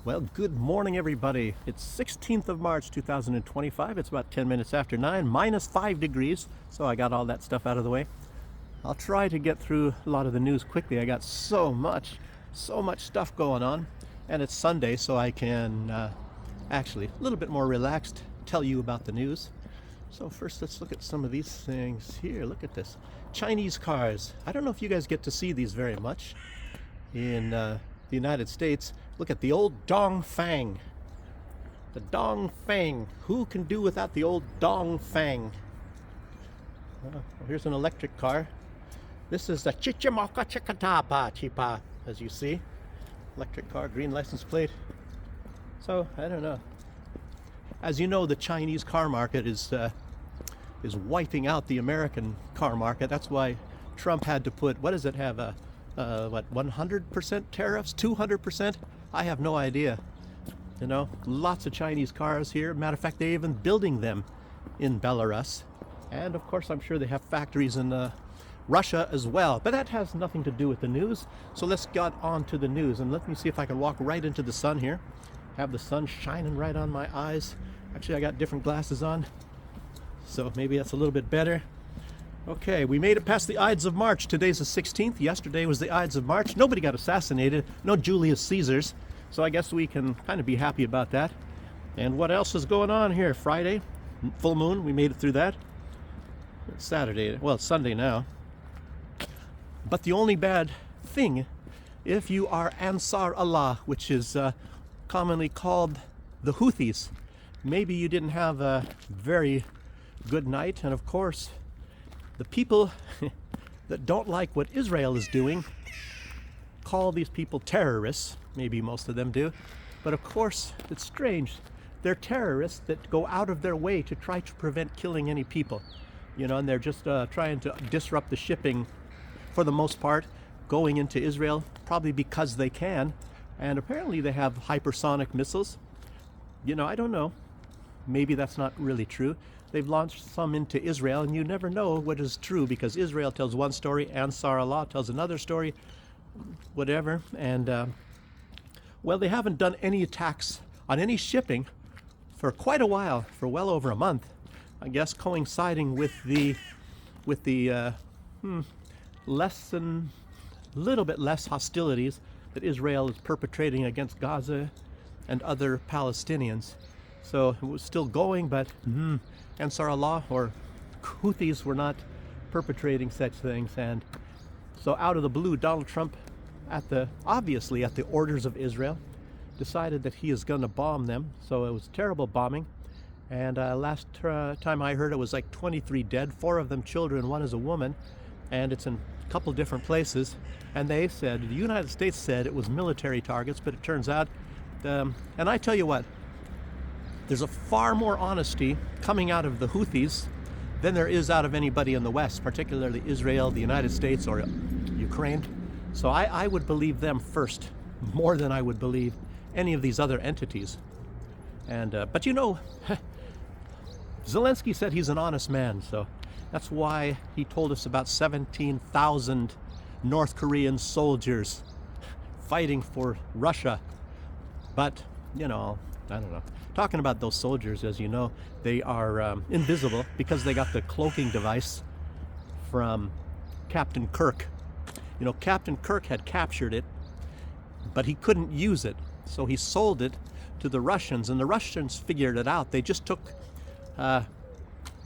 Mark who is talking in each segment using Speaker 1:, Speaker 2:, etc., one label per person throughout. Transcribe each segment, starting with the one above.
Speaker 1: Well, good morning, everybody. It's 16th of March, 2025. It's about 10 minutes after 9, minus 5 degrees. So I got all that stuff out of the way. I'll try to get through a lot of the news quickly. I got so much stuff going on. And it's Sunday, so I can actually, a little bit more relaxed, tell you about the news. So first, let's look at some of these things here. Look at this. Chinese cars. I don't know if you guys get to see these very much in the United States. Look at the old Dongfeng. The Dongfeng. Who can do without the old Dongfeng? Well, here's an electric car. This is the Chichimoka Chikatapa Chipa, as you see. Electric car, green license plate. So, I don't know. As you know, the Chinese car market is wiping out the American car market. That's why Trump had to put, what does it have, 100% tariffs, 200%? I have no idea. You know, lots of Chinese cars here. Matter of fact, they're even building them in Belarus. And of course, I'm sure they have factories in Russia as well. But that has nothing to do with the news. So let's get on to the news. And let me see if I can walk right into the sun here. Have the sun shining right on my eyes. Actually, I got different glasses on, so maybe that's a little bit better. Okay, we made it past the Ides of March. Today's the 16th. Yesterday was the Ides of March. Nobody got assassinated. No Julius Caesars. So I guess we can kind of be happy about that. And what else is going on here? Friday, full moon. We made it through that. It's Saturday. Well, it's Sunday now. But the only bad thing, if you are Ansar Allah, which is commonly called the Houthis, maybe you didn't have a very good night. And of course, the people that don't like what Israel is doing call these people terrorists. Maybe most of them do. But of course, it's strange. They're terrorists that go out of their way to try to prevent killing any people. You know, and they're just trying to disrupt the shipping, for the most part, going into Israel, probably because they can. And apparently they have hypersonic missiles. You know, I don't know. Maybe that's not really true. They've launched some into Israel, and you never know what is true, because Israel tells one story, Ansar Allah tells another story, whatever. And, well, they haven't done any attacks on any shipping for quite a while, for well over a month. I guess coinciding with the little bit less hostilities that Israel is perpetrating against Gaza and other Palestinians. So it was still going, but Ansar Allah or Houthis were not perpetrating such things. And so out of the blue, Donald Trump, obviously at the orders of Israel, decided that he is going to bomb them. So it was terrible bombing. And last time I heard, it was like 23 dead, 4 of them children, 1 is a woman. And it's in a couple different places. And the United States said it was military targets, but it turns out, and I tell you what, there's a far more honesty coming out of the Houthis than there is out of anybody in the West, particularly Israel, the United States, or Ukraine. So I would believe them first, more than I would believe any of these other entities. And but you know, Zelensky said he's an honest man, so that's why he told us about 17,000 North Korean soldiers fighting for Russia. But, you know, I don't know. Talking about those soldiers, as you know, they are invisible because they got the cloaking device from Captain Kirk. You know, Captain Kirk had captured it, but he couldn't use it. So he sold it to the Russians, and the Russians figured it out. They just took the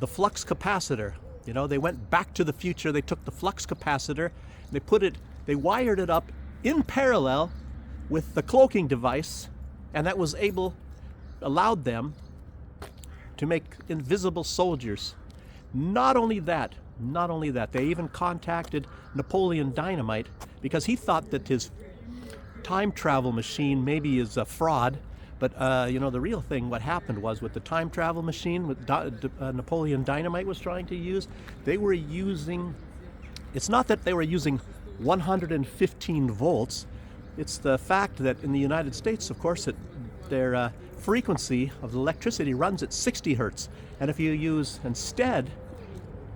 Speaker 1: flux capacitor. You know, they went back to the future. They took the flux capacitor, they wired it up in parallel with the cloaking device, and that allowed them to make invisible soldiers. Not only that, they even contacted Napoleon Dynamite because he thought that his time travel machine maybe is a fraud. But, you know, the real thing, what happened was with the time travel machine Napoleon Dynamite was trying to use, it's not that they were using 115 volts. It's the fact that in the United States, of course, their frequency of electricity runs at 60 hertz. And if you use instead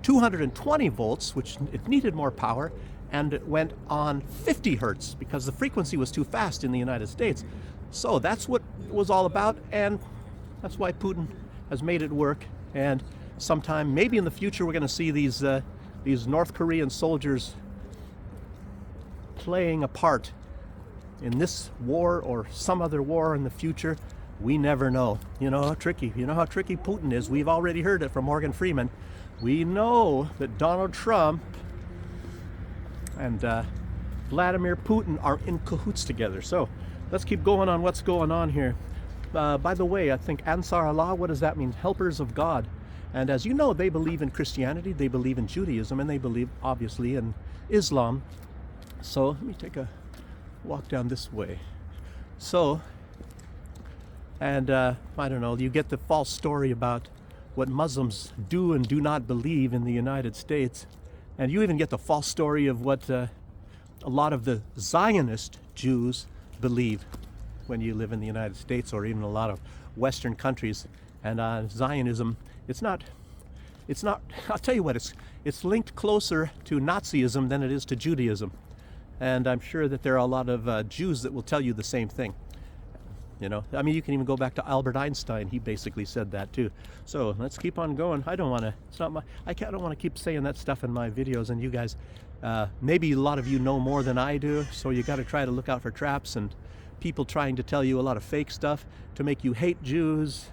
Speaker 1: 220 volts, which it needed more power, and it went on 50 hertz because the frequency was too fast in the United States. So that's what it was all about, and that's why Putin has made it work. And sometime, maybe in the future, we're going to see these North Korean soldiers playing a part in this war or some other war in the future. We never know. You know how tricky Putin is. We've already heard it from Morgan Freeman. We know that Donald Trump and Vladimir Putin are in cahoots together. So let's keep going on what's going on here. By the way, I think Ansar Allah, what does that mean? Helpers of God. And as you know, they believe in Christianity, they believe in Judaism, and they believe, obviously, in Islam. So let me take a walk down this way. So, and I don't know, you get the false story about what Muslims do and do not believe in the United States. And you even get the false story of what a lot of the Zionist Jews believe when you live in the United States, or even a lot of Western countries. And Zionism, it's not, I'll tell you what, it's linked closer to Nazism than it is to Judaism. And I'm sure that there are a lot of Jews that will tell you the same thing. You know, I mean, you can even go back to Albert Einstein. He basically said that too. So let's keep on going. I don't want to. It's not my. I don't want to keep saying that stuff in my videos. And you guys, maybe a lot of you know more than I do. So you got to try to look out for traps and people trying to tell you a lot of fake stuff to make you hate Jews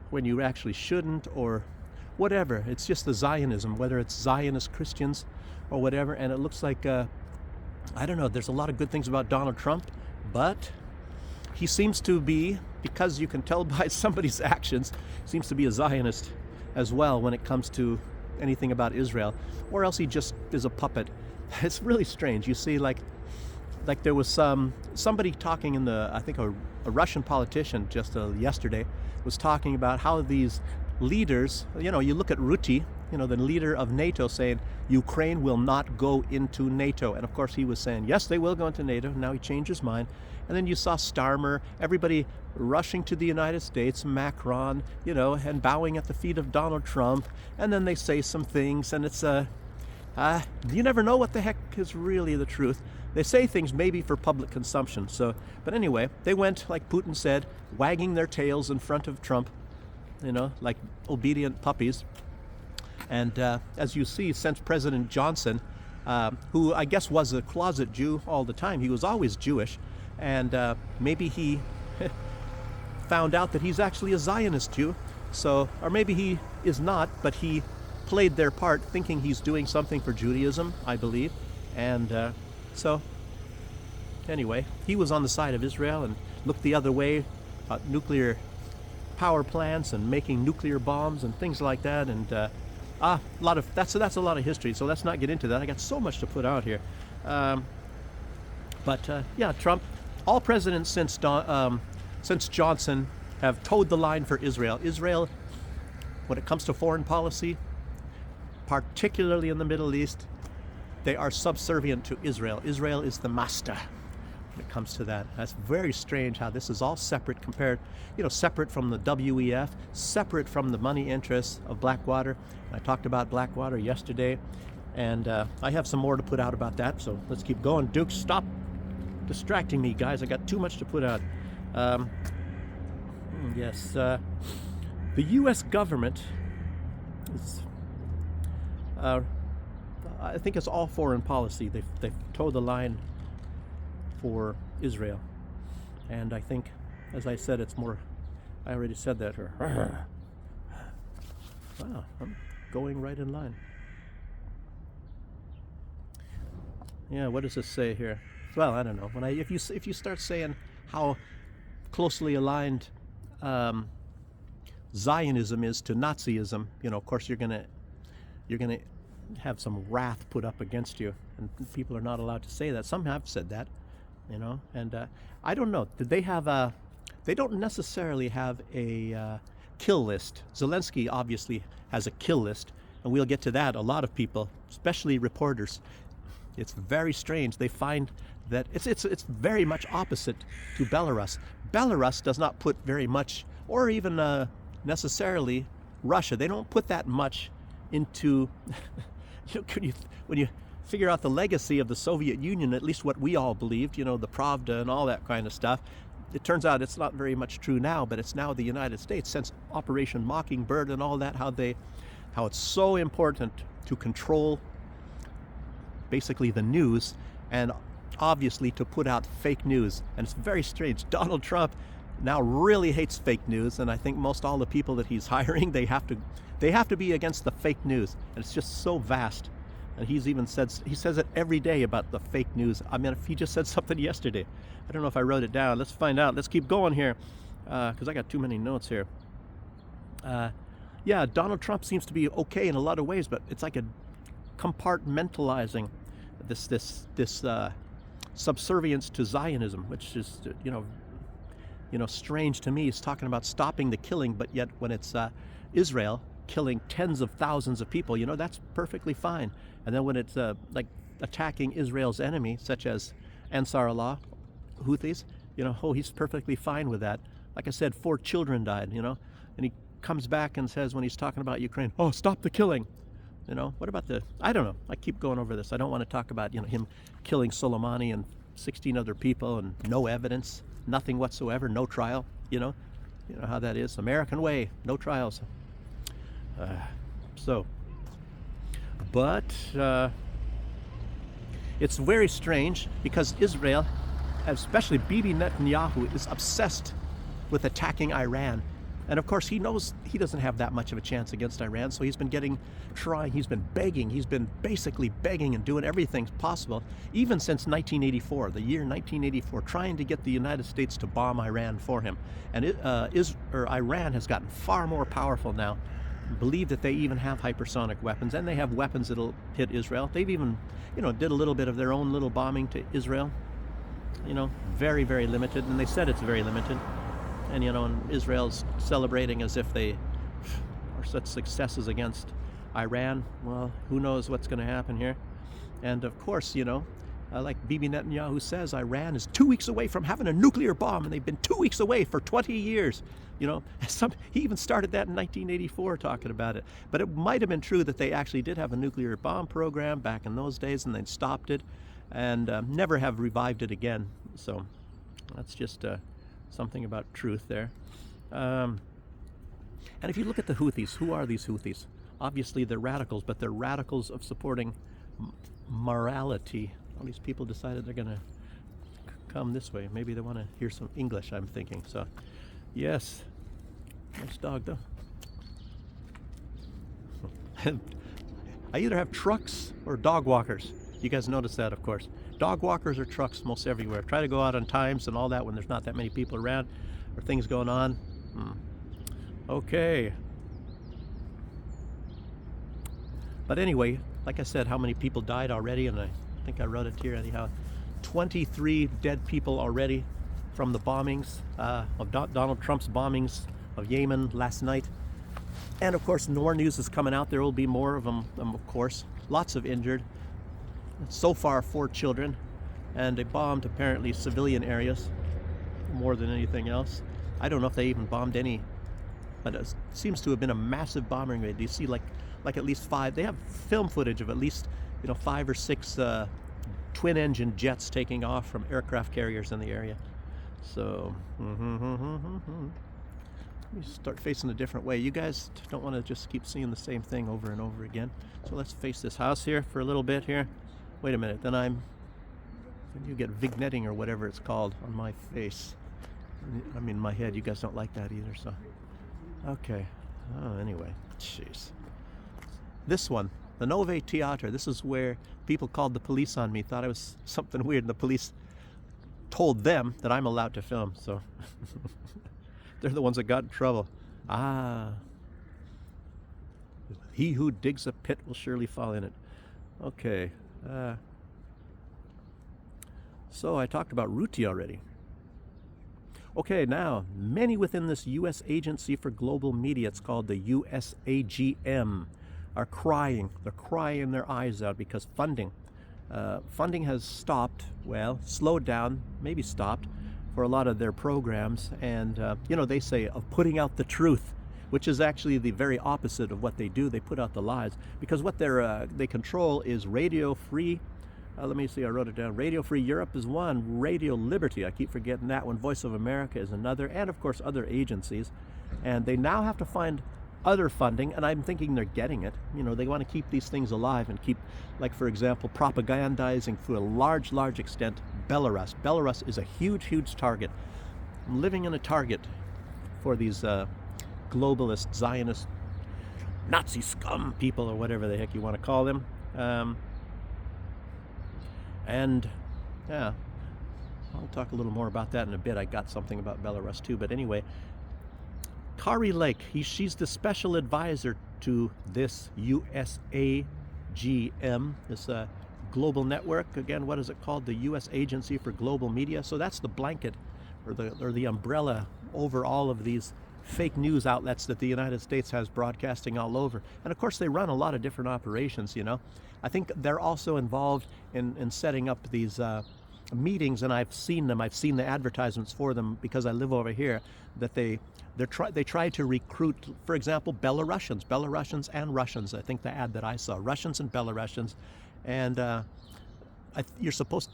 Speaker 1: when you actually shouldn't, or whatever. It's just the Zionism, whether it's Zionist Christians or whatever. And it looks like I don't know. There's a lot of good things about Donald Trump, but he seems to be, because you can tell by somebody's actions, seems to be a Zionist as well when it comes to anything about Israel, or else he just is a puppet. It's really strange. You see, like there was somebody talking in I think a Russian politician just yesterday was talking about how these leaders, you know, you look at Rutte, you know, the leader of NATO, saying Ukraine will not go into NATO. And of course he was saying, yes, they will go into NATO. Now he changed his mind. And then you saw Starmer, everybody rushing to the United States, Macron, you know, and bowing at the feet of Donald Trump. And then they say some things, and it's you never know what the heck is really the truth. They say things maybe for public consumption. So, but anyway, they went, like Putin said, wagging their tails in front of Trump, you know, like obedient puppies. And as you see, since President Johnson, who I guess was a closet Jew all the time, he was always Jewish, and maybe he found out that he's actually a Zionist Jew, so, or maybe he is not, but he played their part thinking he's doing something for Judaism, I believe. And so anyway, he was on the side of Israel and looked the other way at nuclear power plants and making nuclear bombs and things like that. And that's a lot of history, so let's not get into that. I got so much to put out here. But yeah, Trump, all presidents since Johnson have towed the line for Israel. Israel, when it comes to foreign policy, particularly in the Middle East, they are subservient to Israel. Israel is the master when it comes to that. That's very strange how this is all separate compared, you know, separate from the WEF, separate from the money interests of Blackwater. I talked about Blackwater yesterday, and I have some more to put out about that, so let's keep going. Duke, stop distracting me, guys. I got too much to put out. Yes, the U.S. government is, I think it's all foreign policy. They've towed the line for Israel. And I think, as I said, it's more, I already said that. Wow, I'm going right in line. Yeah, what does this say here? Well, I don't know. If you start saying how closely aligned Zionism is to Nazism, you know, of course you're gonna have some wrath put up against you, and people are not allowed to say that. Some have said that, you know, and I don't know. Did they have they don't necessarily have a kill list. Zelensky obviously has a kill list, and we'll get to that. A lot of people, especially reporters, it's very strange. They find that it's very much opposite to Belarus. Belarus does not put very much, or even necessarily Russia. They don't put that much into. You know, when figure out the legacy of the Soviet Union, at least what we all believed, you know, the Pravda and all that kind of stuff. It turns out it's not very much true now, but it's now the United States, since Operation Mockingbird and all that, how it's so important to control basically the news, and obviously to put out fake news. And it's very strange. Donald Trump now really hates fake news, and I think most all the people that he's hiring, they have to be against the fake news. And it's just so vast. And he says it every day about the fake news. I mean, if he just said something yesterday, I don't know if I wrote it down. Let's find out. Let's keep going here, because I got too many notes here. Yeah, Donald Trump seems to be okay in a lot of ways, but it's like a compartmentalizing this subservience to Zionism, which is strange to me. He's talking about stopping the killing, but yet when it's Israel killing tens of thousands of people, that's perfectly fine. And then when it's like attacking Israel's enemy, such as Ansar Allah, Houthis, he's perfectly fine with that. Like I said, 4 children died, and he comes back and says, when he's talking about Ukraine, oh, stop the killing. What about I don't know. I keep going over this. I don't want to talk about, him killing Soleimani and 16 other people and no evidence, nothing whatsoever, no trial. You know how that is. American way, no trials. But it's very strange because Israel, especially Bibi Netanyahu, is obsessed with attacking Iran. And of course, he knows he doesn't have that much of a chance against Iran, so he's been he's been begging, he's been basically begging and doing everything possible, even since 1984, the year 1984, trying to get the United States to bomb Iran for him. And Iran has gotten far more powerful now. Believe that they even have hypersonic weapons, and they have weapons that'll hit Israel. They've even, did a little bit of their own little bombing to Israel. Very, very limited, and they said it's very limited. And and Israel's celebrating as if they are such successes against Iran. Well, who knows what's going to happen here? And of course, like Bibi Netanyahu says, Iran is 2 weeks away from having a nuclear bomb, and they've been 2 weeks away for 20 years. He even started that in 1984 talking about it. But it might have been true that they actually did have a nuclear bomb program back in those days, and they stopped it and never have revived it again. So that's just something about truth there. And if you look at the Houthis, who are these Houthis? Obviously they're radicals, but they're radicals of supporting morality. All these people decided they're going to come this way. Maybe they want to hear some English, I'm thinking. So, yes. Nice dog, though. I either have trucks or dog walkers. You guys notice that, of course. Dog walkers or trucks most everywhere. Try to go out on times and all that when there's not that many people around or things going on. Okay. But anyway, like I said, how many people died already? And I think I wrote it here anyhow. 23 dead people already from the bombings of Donald Trump's bombings of Yemen last night. And of course, more news is coming out. There will be more of them, of course. Lots of injured. So far, 4 children, and they bombed apparently civilian areas more than anything else. I don't know if they even bombed any, but it seems to have been a massive bombing raid. You see like at least 5. They have film footage of at least 5 or 6 twin-engine jets taking off from aircraft carriers in the area. So let me start facing a different way. You guys don't want to just keep seeing the same thing over and over again. So let's face this house here for a little bit here. Wait a minute, then you get vignetting or whatever it's called on my face. I mean, my head. You guys don't like that either, so. Okay. Oh, anyway. Jeez. This one, the Nove Theater. This is where people called the police on me, thought I was something weird, and the police told them that I'm allowed to film, so. They're the ones that got in trouble. He who digs a pit will surely fall in it. Okay. So I talked about Ruti already. Okay, now, many within this U.S. Agency for Global Media, it's called the USAGM, are crying. They're crying their eyes out because funding has stopped, slowed down, maybe stopped, for a lot of their programs. And, they say of putting out the truth. which is actually the very opposite of what they do. They put out the lies because what they control is Radio Free. Let me see, I wrote it down. Radio Free Europe is one. Radio Liberty, I keep forgetting that one. Voice of America is another. And of course, other agencies. And they now have to find other funding, and I'm thinking they're getting it. You know, they want to keep these things alive and keep, like, for example, propagandizing to a large extent Belarus. Belarus is a huge target. I'm living in a target for these globalist, Zionist, Nazi scum people, or whatever the heck you want to call them. And yeah, I'll talk a little more about that in a bit. I got something about Belarus too, but anyway, Kari Lake, she's the special advisor to this USAGM, this global network. Again, what is it called? The U.S. Agency for Global Media. So that's the blanket or the umbrella over all of these fake news outlets that the United States has broadcasting all over. And of course, they run a lot of different operations, you know. I think they're also involved in setting up these meetings, and I've seen them. I've seen the advertisements for them because I live over here, that they try to recruit, for example, Belarusians and Russians. I think the ad that I saw, Russians and Belarusians, and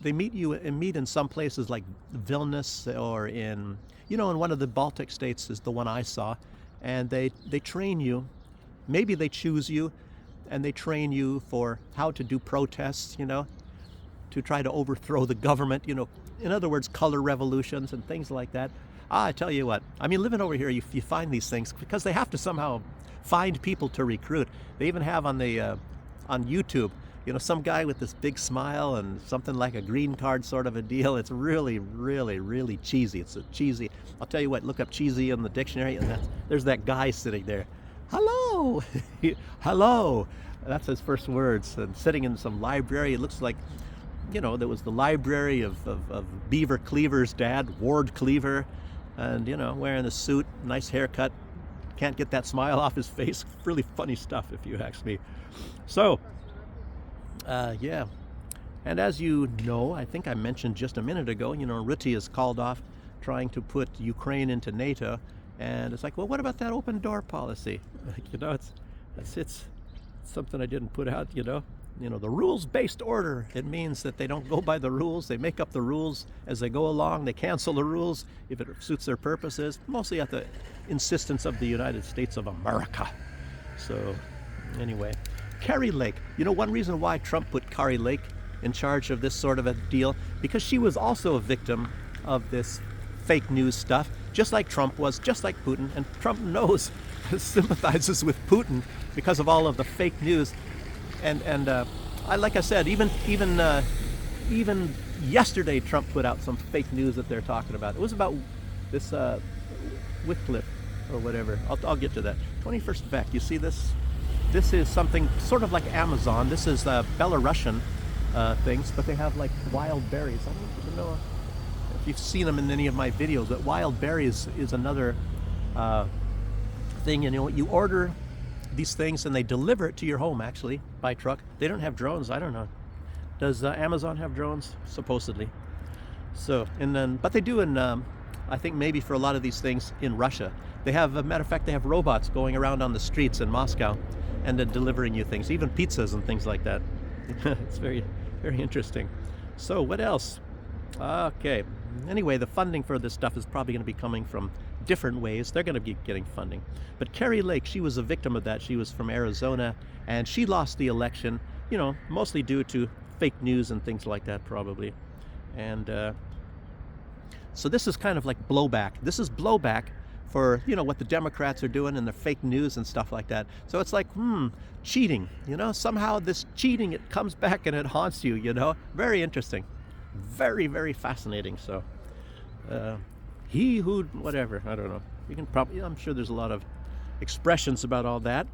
Speaker 1: they meet in some places like Vilnius or in one of the Baltic states is the one I saw, and they train you. Maybe they choose you, and they train you for how to do protests, to try to overthrow the government, in other words, color revolutions and things like that. I tell you what, I mean, living over here, you find these things because they have to somehow find people to recruit. They even have on YouTube, some guy with this big smile and something like a green card sort of a deal. It's really cheesy. It's a cheesy. I'll tell you what, look up cheesy in the dictionary, and there's that guy sitting there. Hello, hello. That's his first words. And sitting in some library, it looks like, there was the library of Beaver Cleaver's dad, Ward Cleaver, and, wearing a suit, nice haircut. Can't get that smile off his face. Really funny stuff, if you ask me. So, yeah. And as you know, I think I mentioned just a minute ago, Rutte is called off trying to put Ukraine into NATO. And it's like, well, what about that open door policy? It's something I didn't put out, the rules-based order. It means that they don't go by the rules. They make up the rules as they go along. They cancel the rules if it suits their purposes, mostly at the insistence of the United States of America. So anyway, Kari Lake. One reason why Trump put Kari Lake in charge of this sort of a deal, because she was also a victim of this fake news stuff, just like Trump was, just like Putin. And Trump sympathizes with Putin because of all of the fake news. And like I said, even yesterday, Trump put out some fake news that they're talking about. It was about this Wycliffe or whatever. I'll get to that. 21st Vec. You see this? This is something sort of like Amazon. This is Belarusian things, but they have like wild berries. I don't know if you've seen them in any of my videos, but wild berries is another thing. You order these things and they deliver it to your home, actually, by truck. They don't have drones. I don't know. Does Amazon have drones? Supposedly. So, but they do in, I think maybe for a lot of these things in Russia. They have, a matter of fact, they have robots going around on the streets in Moscow and then delivering you things, even pizzas and things like that. It's very interesting. So what else? Okay. Anyway, the funding for this stuff is probably going to be coming from different ways. They're going to be getting funding. But Kari Lake, she was a victim of that. She was from Arizona, and she lost the election, mostly due to fake news and things like that, probably. And so this is kind of like blowback. This is blowback for, what the Democrats are doing and their fake news and stuff like that. So it's like, cheating, somehow this cheating, it comes back and it haunts you, Very interesting. Very fascinating. So he who whatever, I don't know, you can probably, I'm sure there's a lot of expressions about all that.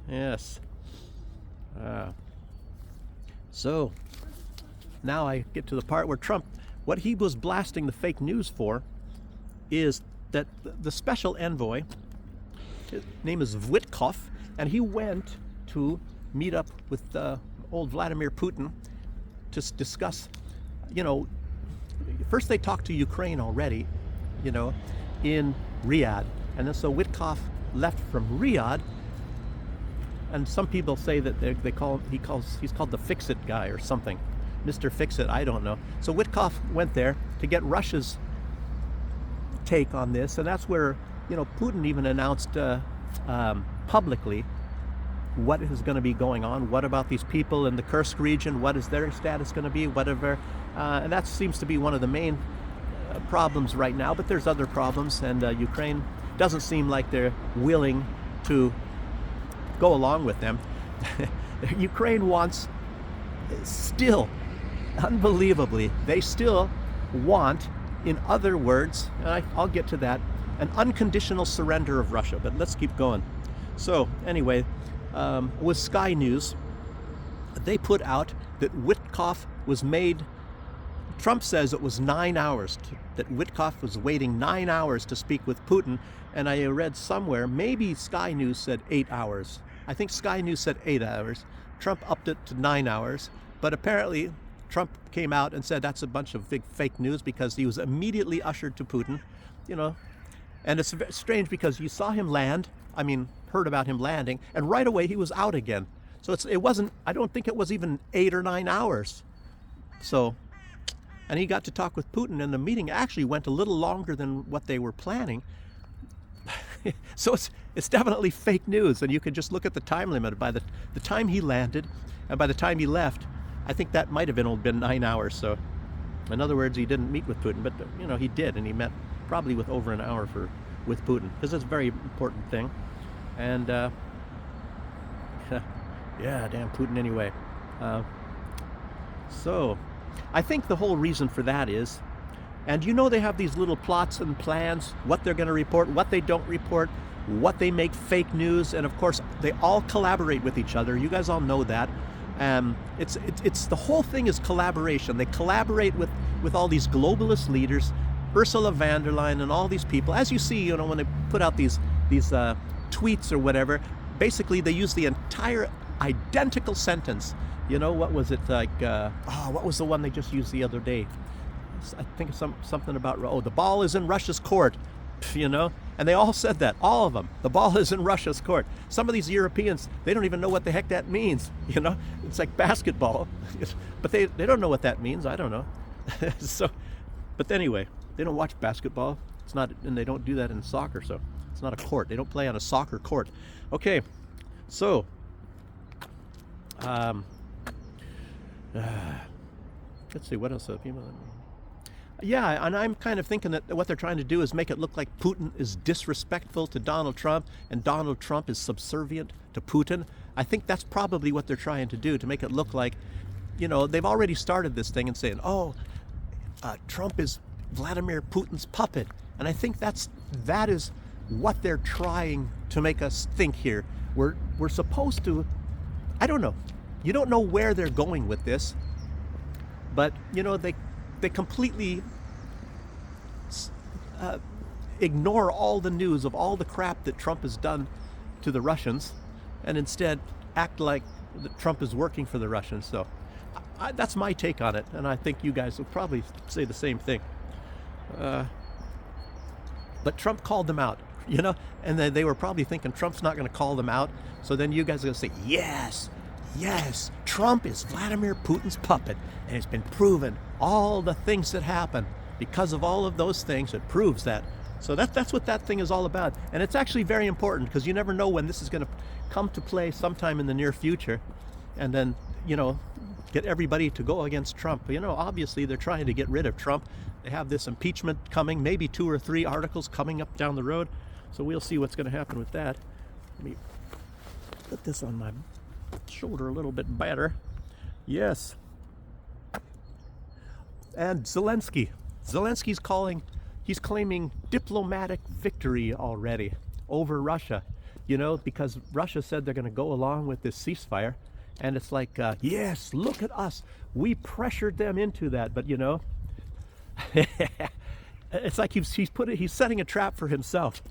Speaker 1: Yes. So now I get to the part where Trump, what he was blasting the fake news for is that the special envoy, his name is Witkoff, and he went to meet up with old Vladimir Putin to discuss, first they talked to Ukraine already, in Riyadh. And then so Witkoff left from Riyadh. And some people say that he's called the Fix-It guy or something, Mr. Fix-It. I don't know. So Witkoff went there to get Russia's take on this, and that's where Putin even announced publicly what is going to be going on. What about these people in the Kursk region? What is their status going to be? Whatever, and that seems to be one of the main problems right now. But there's other problems, and Ukraine doesn't seem like they're willing to go along with them. Ukraine wants, still, unbelievably, they still want, in other words, and I'll get to that, an unconditional surrender of Russia. But let's keep going. So anyway, with Sky News, they put out that Witkoff was made, Trump says it was 9 hours, that Witkoff was waiting 9 hours to speak with Putin. And I read somewhere, maybe Sky News said 8 hours. I think Sky News said 8 hours. Trump upped it to 9 hours. But apparently, Trump came out and said that's a bunch of big fake news, because he was immediately ushered to Putin. And it's strange because you saw him land, heard about him landing, and right away he was out again. So it wasn't, I don't think it was even 8 or 9 hours. So, and he got to talk with Putin, and the meeting actually went a little longer than what they were planning. So it's definitely fake news, and you can just look at the time limit. By the time he landed and by the time he left, I think that might have been 9 hours. So in other words, he didn't meet with Putin, but he did, and he met probably with over an hour with Putin, because it's a very important thing. And yeah, damn Putin anyway. So I think the whole reason for that is, and they have these little plots and plans, what they're going to report, what they don't report, what they make fake news, and of course they all collaborate with each other. You guys all know that. It's the whole thing is collaboration. They collaborate with all these globalist leaders, Ursula von der Leyen, and all these people. As you see, when they put out these tweets or whatever, basically they use the entire identical sentence. What was it like? What was the one they just used the other day? I think something about, the ball is in Russia's court, and they all said that, all of them. The ball is in Russia's court. Some of these Europeans, they don't even know what the heck that means. It's like basketball, but they don't know what that means. I don't know. So, but anyway, they don't watch basketball. It's not, and they don't do that in soccer. So it's not a court. They don't play on a soccer court. Okay, so. Let's see, what else? Yeah, and I'm kind of thinking that what they're trying to do is make it look like Putin is disrespectful to Donald Trump and Donald Trump is subservient to Putin. I think that's probably what they're trying to do, to make it look like, they've already started this thing and saying, Trump is Vladimir Putin's puppet. And I think that is what they're trying to make us think here. We're supposed to, I don't know. You don't know where they're going with this, but they completely ignore all the news of all the crap that Trump has done to the Russians, and instead act like that Trump is working for the Russians. So that's my take on it, and I think you guys will probably say the same thing. But Trump called them out, and then they were probably thinking Trump's not going to call them out, so then you guys are going to say, yes, Trump is Vladimir Putin's puppet, and it's been proven. All the things that happen, because of all of those things, it proves that. So that's what that thing is all about. And it's actually very important, because you never know when this is going to come to play sometime in the near future, and then, get everybody to go against Trump. Obviously they're trying to get rid of Trump. They have this impeachment coming, maybe 2 or 3 articles coming up down the road. So we'll see what's going to happen with that. Let me put this on my shoulder a little bit better. Yes. And Zelensky's claiming diplomatic victory already over Russia, because Russia said they're going to go along with this ceasefire. And it's like, yes, look at us. We pressured them into that. But, it's like he's setting a trap for himself.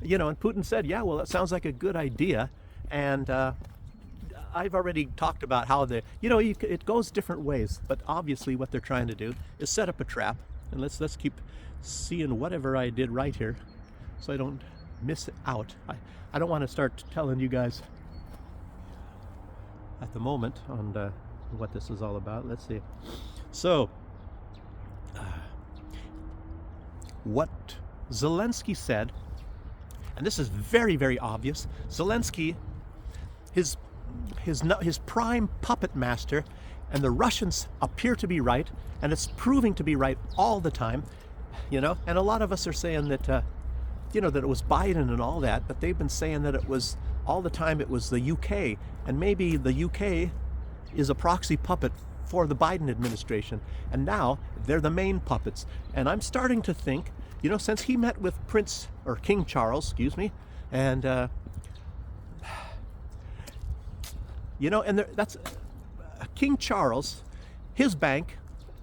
Speaker 1: And Putin said, yeah, well, that sounds like a good idea. And I've already talked about how it goes different ways. But obviously what they're trying to do is set up a trap. And let's keep seeing whatever I did right here, so I don't miss out. I don't want to start telling you guys at the moment on what this is all about. Let's see. So, what Zelensky said, and this is very, very obvious. Zelensky, his prime puppet master, and the Russians appear to be right, and it's proving to be right all the time, you know. And a lot of us are saying that, you know, that it was Biden and all that, but they've been saying that it was all the time it was the UK, and maybe the UK is a proxy puppet for the Biden administration, and now they're the main puppets. And I'm starting to think, you know, since he met with King Charles, excuse me, and you know, and that's King Charles, his bank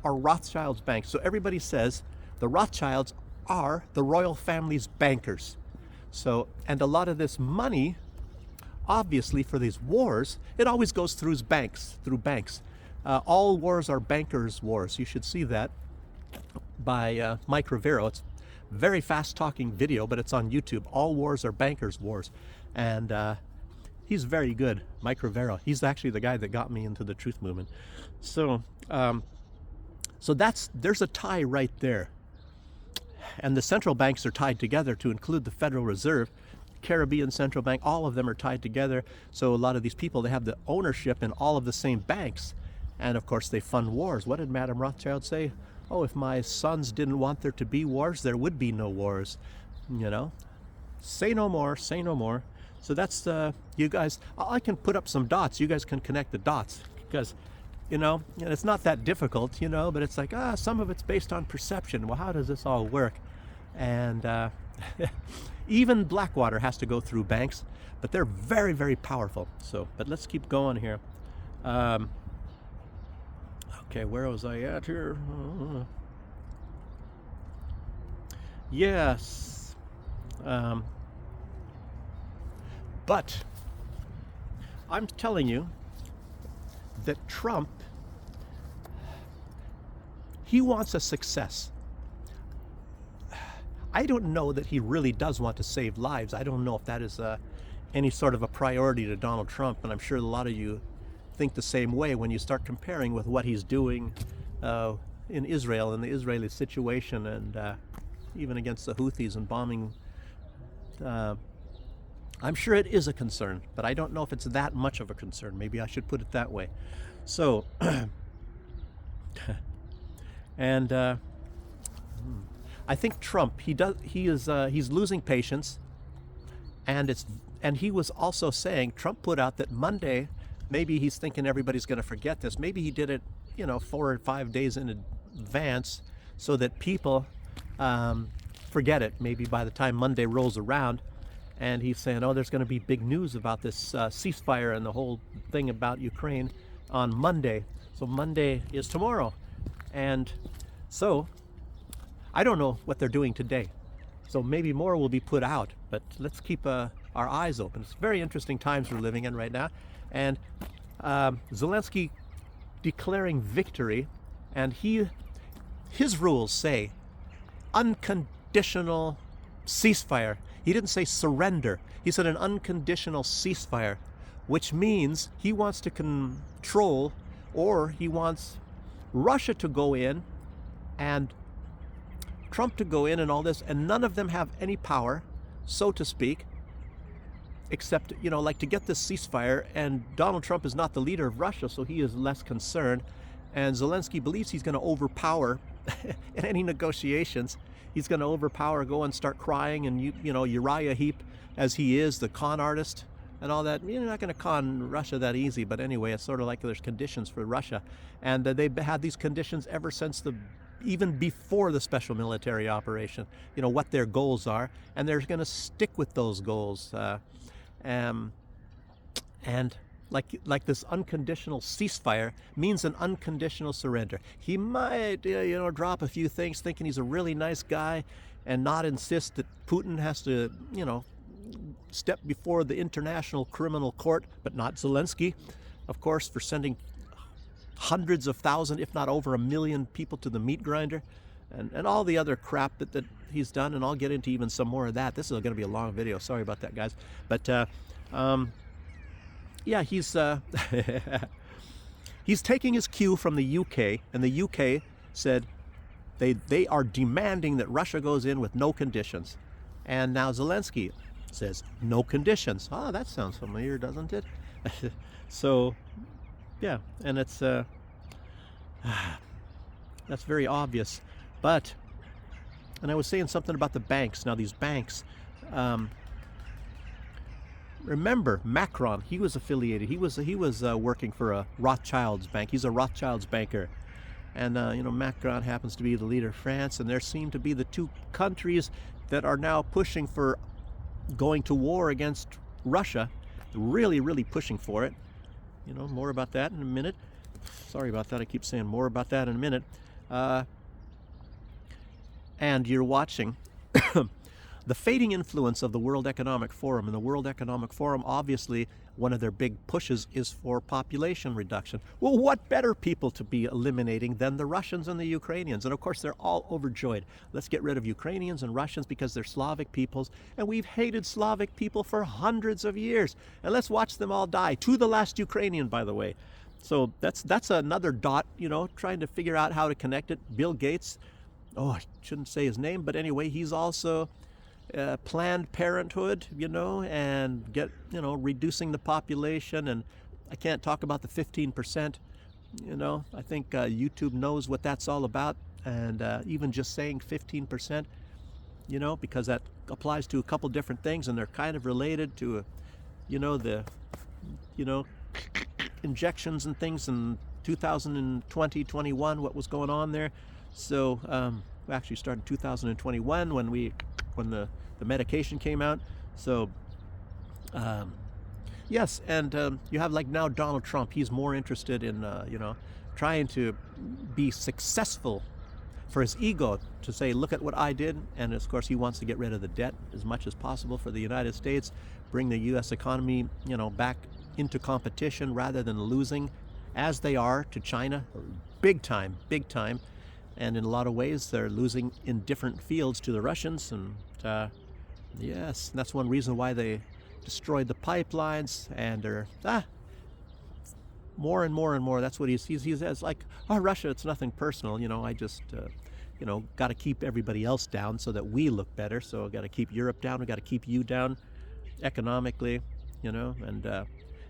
Speaker 1: are Rothschild's bank. So everybody says the Rothschilds are the royal family's bankers. So, and a lot of this money, obviously for these wars, it always goes through banks. All wars are bankers' wars. You should see that by Mike Rivero. It's a very fast-talking video, but it's on YouTube. All wars are bankers' wars. And he's very good, Mike Rivero. He's actually the guy that got me into the truth movement. So, there's a tie right there. And the central banks are tied together to include the Federal Reserve, Caribbean Central Bank, all of them are tied together. So a lot of these people, they have the ownership in all of the same banks. And of course they fund wars. What did Madame Rothschild say? Oh, if my sons didn't want there to be wars, there would be no wars. You know, say no more, say no more. So that's, you guys, I can put up some dots. You guys can connect the dots because, you know, it's not that difficult, you know, but it's like, some of it's based on perception. Well, how does this all work? And even Blackwater has to go through banks, but they're very, very powerful. So, but let's keep going here. Okay, where was I at here? Yes. But I'm telling you that Trump, he wants a success. I don't know that he really does want to save lives. I don't know if that is any sort of a priority to Donald Trump, and I'm sure a lot of you think the same way when you start comparing with what he's doing in Israel and the Israeli situation, and even against the Houthis and bombing. I'm sure it is a concern, but I don't know if it's that much of a concern. Maybe I should put it that way. So, and I think Trump, he's losing patience, and he was also saying, Trump put out that Monday, maybe he's thinking everybody's going to forget this. Maybe he did it, 4 or 5 days in advance so that people forget it. Maybe by the time Monday rolls around, and he's saying, there's going to be big news about this ceasefire and the whole thing about Ukraine on Monday. So Monday is tomorrow. And so I don't know what they're doing today. So maybe more will be put out, but let's keep our eyes open. It's very interesting times we're living in right now. And Zelensky declaring victory, and his rules say unconditional ceasefire. He didn't say surrender. He said an unconditional ceasefire, which means he wants to control, or he wants Russia to go in and Trump to go in and all this, and none of them have any power, so to speak, except, like to get this ceasefire. And Donald Trump is not the leader of Russia, so he is less concerned. And Zelensky believes he's going to overpower in any negotiations. He's going to overpower, go and start crying, and Uriah Heep, as he is, the con artist and all that. You're not going to con Russia that easy, but anyway, it's sort of like there's conditions for Russia, and they've had these conditions ever since even before the special military operation. What their goals are, and they're going to stick with those goals. And like this unconditional ceasefire means an unconditional surrender. He might, drop a few things, thinking he's a really nice guy, and not insist that Putin has to, step before the International Criminal Court, but not Zelensky, of course, for sending hundreds of thousands, if not over 1 million people to the meat grinder. and all the other crap that he's done, and I'll get into even some more of that. This is going to be a long video. Sorry about that, guys. But yeah, he's he's taking his cue from the UK, and the UK said they are demanding that Russia goes in with no conditions. And now Zelensky says no conditions. Ah, that sounds familiar, doesn't it? So yeah, and it's that's very obvious. But, and I was saying something about the banks. Now these banks, remember Macron, he was affiliated, he was working for a Rothschild's bank. He's a Rothschild's banker. And you know, Macron happens to be the leader of France, and there seem to be the two countries that are now pushing for going to war against Russia, really, really pushing for it. You know, more about that in a minute. Sorry about that, I keep saying more about that in a minute. And you're watching the fading influence of the World Economic Forum. And the World Economic Forum, obviously, one of their big pushes is for population reduction. Well, what better people to be eliminating than the Russians and the Ukrainians? And of course, they're all overjoyed. Let's get rid of Ukrainians and Russians because they're Slavic peoples. And we've hated Slavic people for hundreds of years. And let's watch them all die, to the last Ukrainian, by the way. So that's another dot, you know, trying to figure out how to connect it. Bill Gates, oh, I shouldn't say his name, but anyway, he's also Planned Parenthood, you know, and reducing the population. And I can't talk about the 15%, you know. I think YouTube knows what that's all about. And even just saying 15%, you know, because that applies to a couple different things, and they're kind of related to, injections and things in 2020, 21, what was going on there. So we actually started in 2021 when the medication came out. So yes, and you have like now Donald Trump. He's more interested in trying to be successful for his ego, to say, look at what I did. And of course, he wants to get rid of the debt as much as possible for the United States, bring the U.S. economy, back into competition rather than losing as they are to China, big time. And in a lot of ways, they're losing in different fields to the Russians. And yes, that's one reason why they destroyed the pipelines. And they're more and more. That's what he says, like, oh, Russia, it's nothing personal. I just, got to keep everybody else down so that we look better. So got to keep Europe down. We got to keep you down economically, and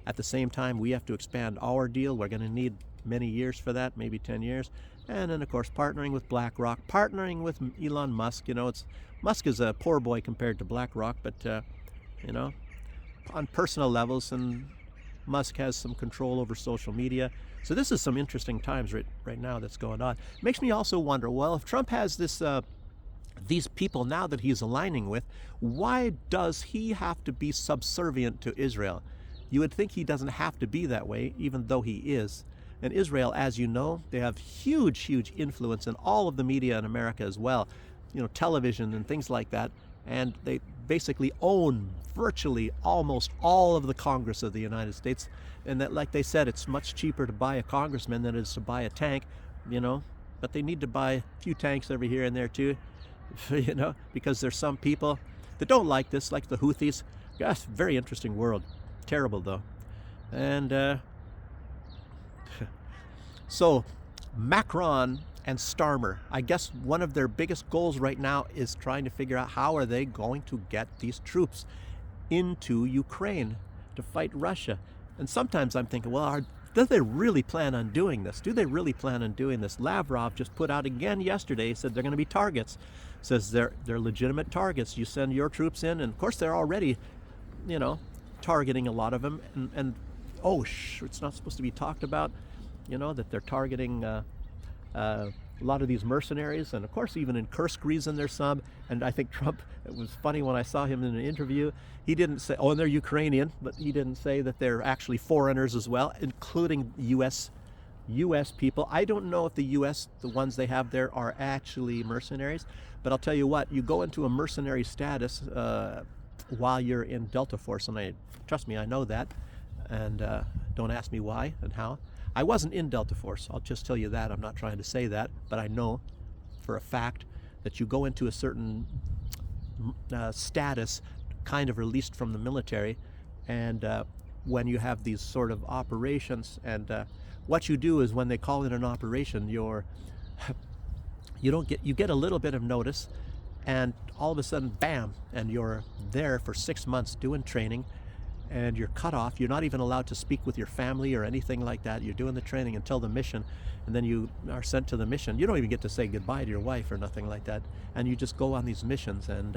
Speaker 1: at the same time, we have to expand our deal. We're going to need many years for that, maybe 10 years. And then, of course, partnering with BlackRock, partnering with Elon Musk. Musk is a poor boy compared to BlackRock, but, on personal levels, and Musk has some control over social media. So this is some interesting times right now that's going on. Makes me also wonder, well, if Trump has these people now that he's aligning with, why does he have to be subservient to Israel? You would think he doesn't have to be that way, even though he is. And Israel, as you know, they have huge influence in all of the media in America as well, television and things like that. And they basically own virtually almost all of the Congress of the United States. And that, like they said, it's much cheaper to buy a congressman than it is to buy a tank, but they need to buy a few tanks every here and there too, because there's some people that don't like this, like the Houthis. Gosh, very interesting world. Terrible though. And so Macron and Starmer, I guess one of their biggest goals right now is trying to figure out how are they going to get these troops into Ukraine to fight Russia. And sometimes I'm thinking, well, do they really plan on doing this? Lavrov just put out again yesterday, said they're going to be targets. Says they're legitimate targets. You send your troops in, and of course they're already, targeting a lot of them. And it's not supposed to be talked about, that they're targeting a lot of these mercenaries. And of course, even in Kursk region, there's some. And I think Trump, it was funny when I saw him in an interview, he didn't say, and they're Ukrainian, but he didn't say that they're actually foreigners as well, including U.S. people. I don't know if the U.S., the ones they have there, are actually mercenaries. But I'll tell you what, you go into a mercenary status while you're in Delta Force, and trust me, I know that. And don't ask me why and how. I wasn't in Delta Force, I'll just tell you that. I'm not trying to say that, but I know. for a fact that you go into a certain status, kind of released from the military, and when you have these sort of operations, and what you do is when they call it an operation, you get a little bit of notice, and all of a sudden, bam, and you're there for 6 months doing training, and you're cut off. You're not even allowed to speak with your family or anything like that. You're doing the training until the mission, and then you are sent to the mission. You don't even get to say goodbye to your wife or nothing like that, and you just go on these missions, and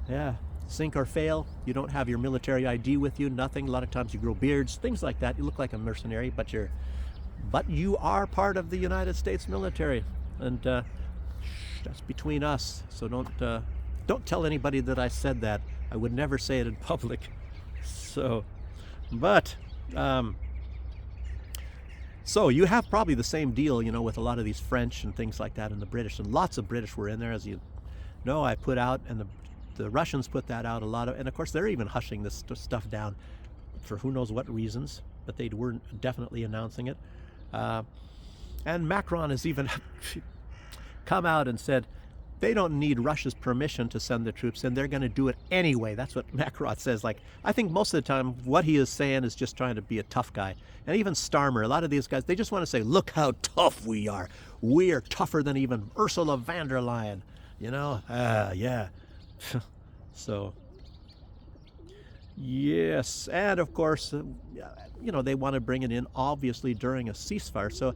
Speaker 1: yeah, sink or fail. You don't have your military ID with you, nothing. A lot of times you grow beards, things like that. You look like a mercenary, but you are part of the United States military, and that's between us. So don't tell anybody that I said that. I would never say it in public. So, but so you have probably the same deal, with a lot of these French and things like that, and the British, and lots of British were in there, as you know. I put out, and the Russians put that out a lot of, and of course they're even hushing this stuff down for who knows what reasons, but they weren't definitely announcing it. And Macron has even come out and said they don't need Russia's permission to send the troops in. They're going to do it anyway. That's what Macron says. Like, I think most of the time what he is saying is just trying to be a tough guy. And even Starmer, a lot of these guys, they just want to say, look how tough we are. We are tougher than even Ursula von der Leyen. Yeah. So, yes. And of course, they want to bring it in obviously during a ceasefire. So,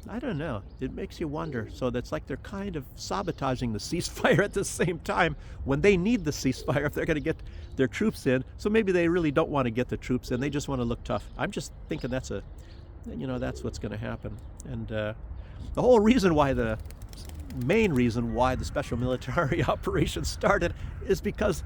Speaker 1: I don't know. It makes you wonder. So that's like they're kind of sabotaging the ceasefire at the same time when they need the ceasefire if they're going to get their troops in. So maybe they really don't want to get the troops in. They just want to look tough. I'm just thinking that's what's going to happen. And the whole reason why the special military operation started is because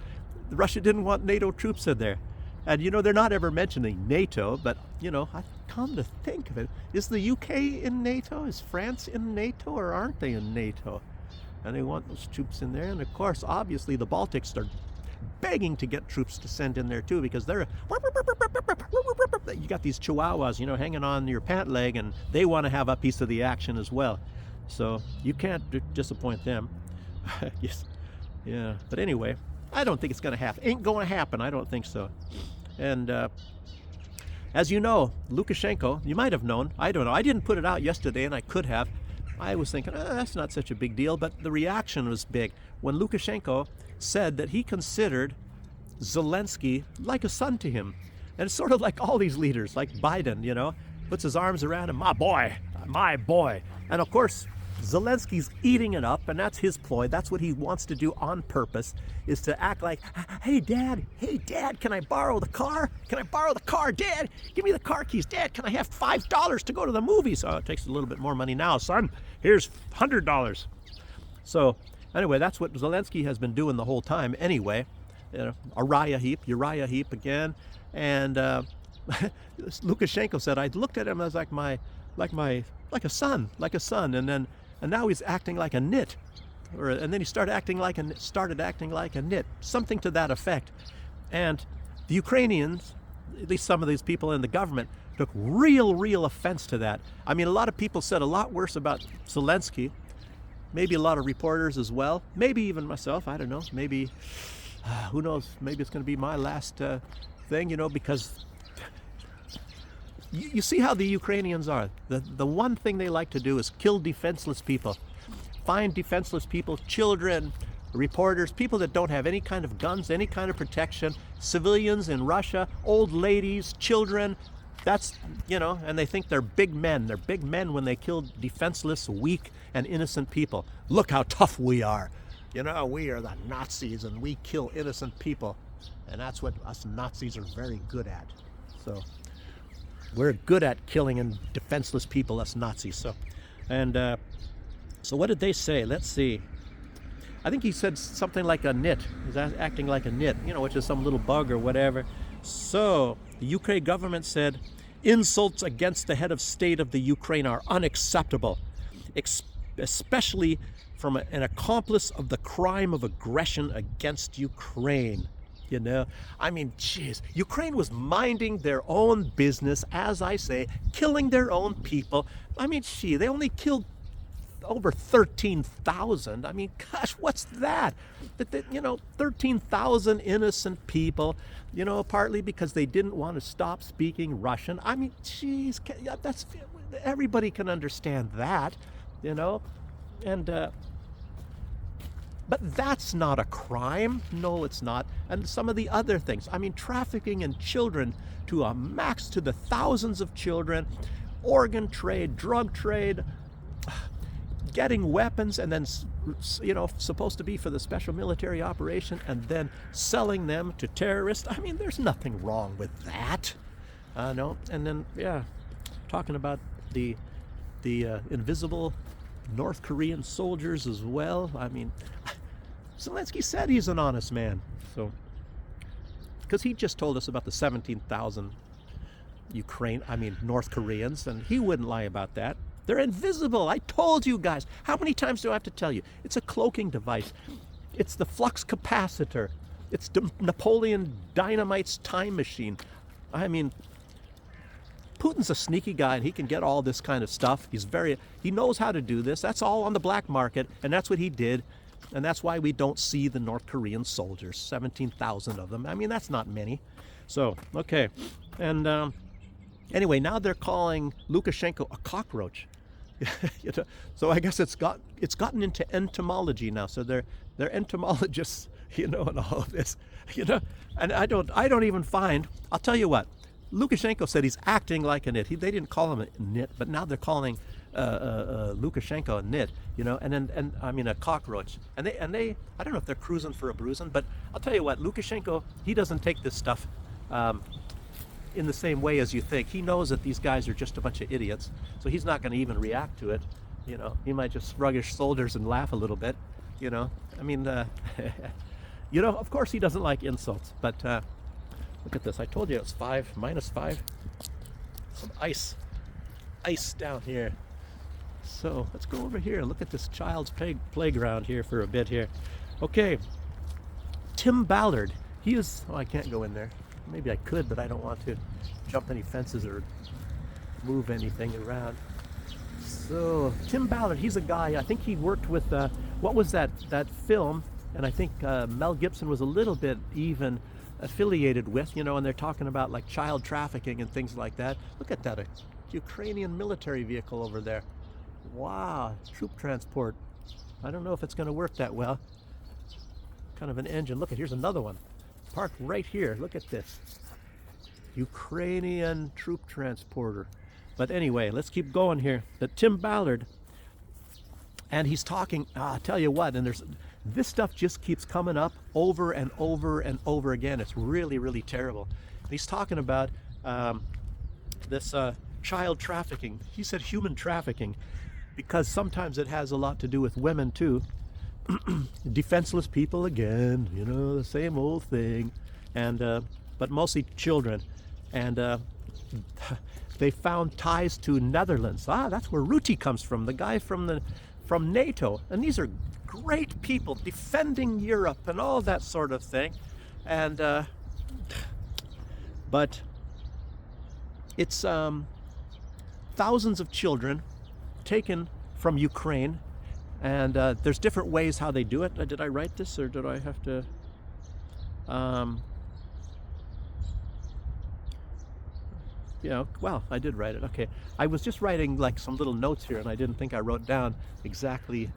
Speaker 1: Russia didn't want NATO troops in there. And they're not ever mentioning NATO, but I come to think of it, is the UK in NATO? Is France in NATO, or aren't they in NATO? And they want those troops in there. And of course, obviously, the Baltics are begging to get troops to send in there too, because you got these chihuahuas, hanging on your pant leg, and they want to have a piece of the action as well. So you can't disappoint them. Yes, yeah. But anyway, I don't think it's going to happen. Ain't going to happen. I don't think so. And as you know, Lukashenko, you might have known. I don't know. I didn't put it out yesterday, and I could have. I was thinking, that's not such a big deal. But the reaction was big when Lukashenko said that he considered Zelensky like a son to him. And it's sort of like all these leaders, like Biden, puts his arms around him, my boy. And of course, Zelensky's eating it up, and that's his ploy. That's what he wants to do on purpose, is to act like, hey, Dad, can I borrow the car? Dad? Give me the car keys. Dad, can I have $5 to go to the movies? Oh, it takes a little bit more money now, son. Here's $100. So, anyway, that's what Zelensky has been doing the whole time anyway. Uriah Heep again. And Lukashenko said, I looked at him as like a son, and now he's acting like a nit, and then he started acting like a nit, something to that effect. And the Ukrainians, at least some of these people in the government, took real offense to that. I mean, a lot of people said a lot worse about Zelensky, maybe a lot of reporters as well, maybe even myself, I don't know, maybe, who knows, maybe it's going to be my last thing, because you see how the Ukrainians are. The one thing they like to do is kill defenseless people. Find defenseless people, children, reporters, people that don't have any kind of guns, any kind of protection, civilians in Russia, old ladies, children. That's, and they think they're big men. They're big men when they kill defenseless, weak, and innocent people. Look how tough we are. We are the Nazis, and we kill innocent people. And that's what us Nazis are very good at. So we're good at killing and defenseless people, us Nazis. So what did they say? Let's see. I think he said something like a nit. He's acting like a nit, which is some little bug or whatever. So the UK government said, insults against the head of state of the Ukraine are unacceptable, especially from an accomplice of the crime of aggression against Ukraine. I mean, geez, Ukraine was minding their own business, as I say, killing their own people. I mean, they only killed over 13,000. I mean, gosh, what's that? 13,000 innocent people, partly because they didn't want to stop speaking Russian. I mean, geez, that's, everybody can understand that, and but that's not a crime. No, it's not. And some of the other things, I mean, trafficking in children to a max, to the thousands of children, organ trade, drug trade, getting weapons, and then, supposed to be for the special military operation, and then selling them to terrorists. I mean, there's nothing wrong with that. No. And then, yeah, talking about the invisible North Korean soldiers as well. I mean, Zelensky said he's an honest man. So, because he just told us about the 17,000 North Koreans, and he wouldn't lie about that. They're invisible. I told you guys. How many times do I have to tell you? It's a cloaking device. It's the flux capacitor. It's Napoleon Dynamite's time machine. I mean, Putin's a sneaky guy, and he can get all this kind of stuff. He knows how to do this. That's all on the black market, and that's what he did. And that's why we don't see the North Korean soldiers, 17,000 of them. I mean, that's not many. So, okay. And anyway, now they're calling Lukashenko a cockroach. So I guess it's gotten into entomology now. So they're entomologists, and all of this, And I don't even find. I'll tell you what. Lukashenko said he's acting like a nit. They didn't call him a nit, but now they're calling Lukashenko a nit, and a cockroach. And they, I don't know if they're cruising for a bruising, but I'll tell you what, Lukashenko, he doesn't take this stuff in the same way as you think. He knows that these guys are just a bunch of idiots, so he's not going to even react to it. He might just shrug his shoulders and laugh a little bit. Of course he doesn't like insults, but look at this. I told you it's -5. Some ice down here. So let's go over here and look at this child's playground here for a bit here. Okay, Tim Ballard. He is. Oh, I can't go in there. Maybe I could, but I don't want to jump any fences or move anything around. So Tim Ballard, he's a guy. I think he worked with what was that film? And I think Mel Gibson was a little bit even affiliated with, and they're talking about like child trafficking and things like that. Look at that, a Ukrainian military vehicle over there. Wow, troop transport. I don't know if it's going to work that well. Kind of an engine. Look, here's another one. Parked right here. Look at this. Ukrainian troop transporter. But anyway, let's keep going here. But Tim Ballard, and he's talking, I'll tell you what, and this stuff just keeps coming up over and over and over again. It's really, really terrible. And he's talking about this child trafficking. He said human trafficking, because sometimes it has a lot to do with women too. Defenseless people again, the same old thing, and but mostly children. And they found ties to Netherlands. That's where Rutte comes from, the guy from NATO. And these are great people defending Europe and all that sort of thing. And but it's thousands of children taken from Ukraine, and there's different ways how they do it. Did I write this, or did I have to? Well, I did write it. Okay, I was just writing like some little notes here, and I didn't think I wrote down exactly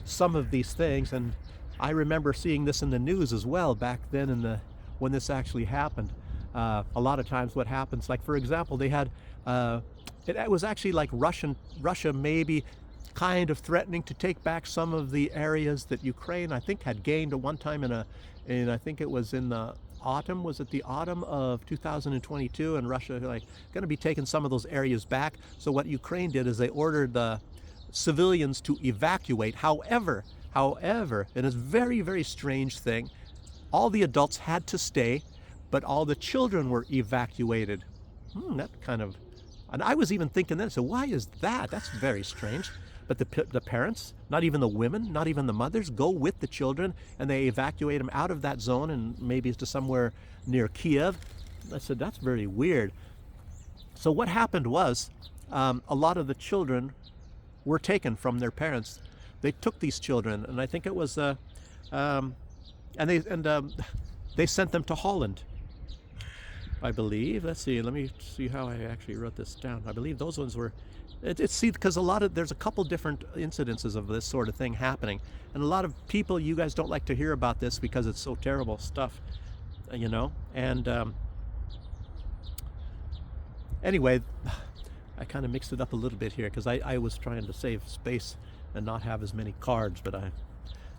Speaker 1: some of these things. And I remember seeing this in the news as well back then when this actually happened. A lot of times what happens, like for example, they had it was actually like Russia maybe kind of threatening to take back some of the areas that Ukraine, I think, had gained at one time in I think it was in the autumn. Was it the autumn of 2022? And Russia like going to be taking some of those areas back. So what Ukraine did is they ordered the civilians to evacuate. However, and it's a very, very strange thing, all the adults had to stay, but all the children were evacuated. That kind of, and I was even thinking then, so why is that? That's very strange. But the parents, not even the women, not even the mothers, go with the children, and they evacuate them out of that zone and maybe to somewhere near Kiev. I said, that's very weird. So what happened was, a lot of the children were taken from their parents. They took these children, and I think it was, they sent them to Holland, I believe. Let's see. Let me see how I actually wrote this down. I believe those ones were. See, because there's a couple different incidences of this sort of thing happening, and a lot of people, you guys don't like to hear about this because it's so terrible stuff, you know. And anyway, I kind of mixed it up a little bit here because I was trying to save space and not have as many cards, but I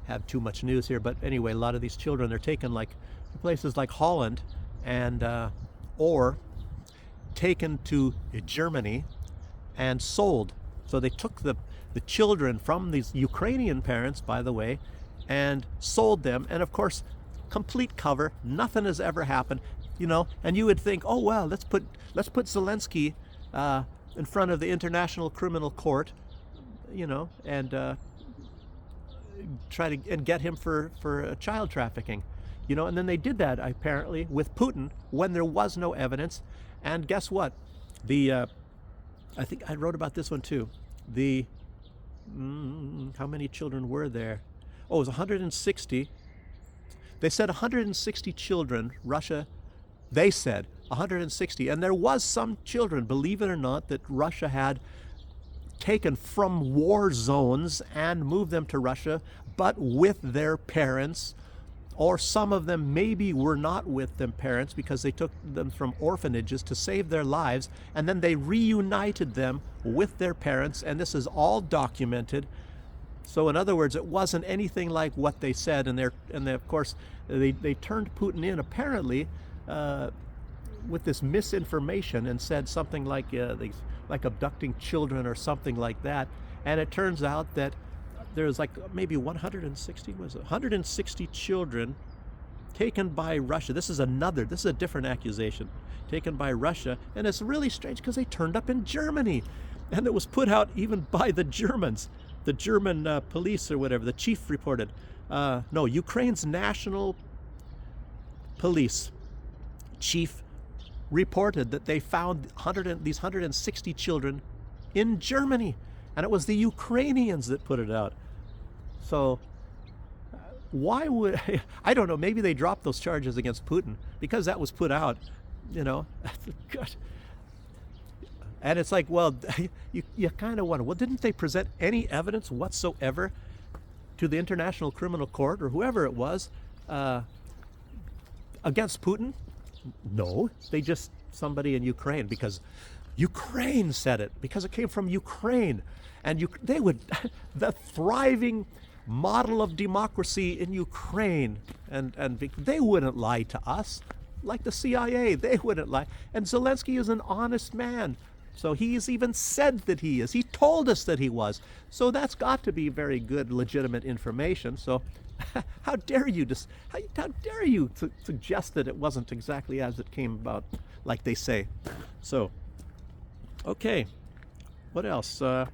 Speaker 1: have too much news here. But anyway, a lot of these children, they're taken like places like Holland, and or taken to Germany and sold. So they took the children from these Ukrainian parents, by the way, and sold them. And of course, complete cover. Nothing has ever happened, you know. And you would think, oh well, let's put Zelensky in front of the International Criminal Court, you know, and try to and get him for child trafficking, you know. And then they did that apparently with Putin when there was no evidence. And guess what? I think I wrote about this one too. How many children were there? Oh, it was 160. They said 160 children, Russia, they said 160. And there was some children, believe it or not, that Russia had taken from war zones and moved them to Russia, but with their parents. Or some of them maybe were not with their parents because they took them from orphanages to save their lives, and then they reunited them with their parents, and this is all documented. So in other words, it wasn't anything like what they said, and they of course they turned Putin in apparently with this misinformation and said something like abducting children or something like that. And it turns out that there's like maybe 160 children taken by Russia. This is a different accusation, taken by Russia. And it's really strange because they turned up in Germany, and it was put out even by the Germans, the German police or whatever. The chief reported, Ukraine's national police chief reported that they found these 160 children in Germany, and it was the Ukrainians that put it out. So why would I don't know, maybe they dropped those charges against Putin because that was put out, you know. And it's like, well, you kind of wonder, well, didn't they present any evidence whatsoever to the International Criminal Court or whoever it was against Putin? No, they just somebody in Ukraine, because Ukraine said it, because it came from Ukraine. And they would, the thriving model of democracy in Ukraine, and they wouldn't lie to us, like the CIA. They wouldn't lie. And Zelensky is an honest man, so he's even said that he is. He told us that he was. So that's got to be very good, legitimate information. So how dare you suggest that it wasn't exactly as it came about, like they say. So, okay, what else? So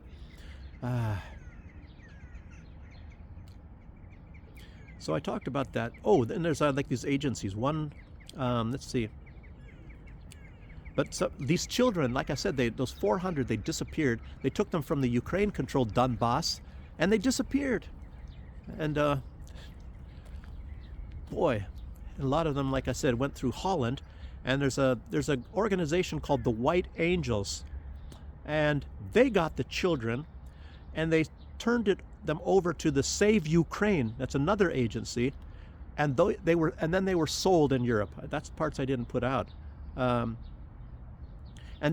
Speaker 1: I talked about that. Oh, then there's like these agencies. One, let's see. But so, these children, like I said, those 400, they disappeared. They took them from the Ukraine-controlled Donbass, and they disappeared. And boy, a lot of them, like I said, went through Holland. And there's an organization called the White Angels, and they got the children, and they turned them over to the Save Ukraine. That's another agency, and then they were sold in Europe. That's parts I didn't put out. And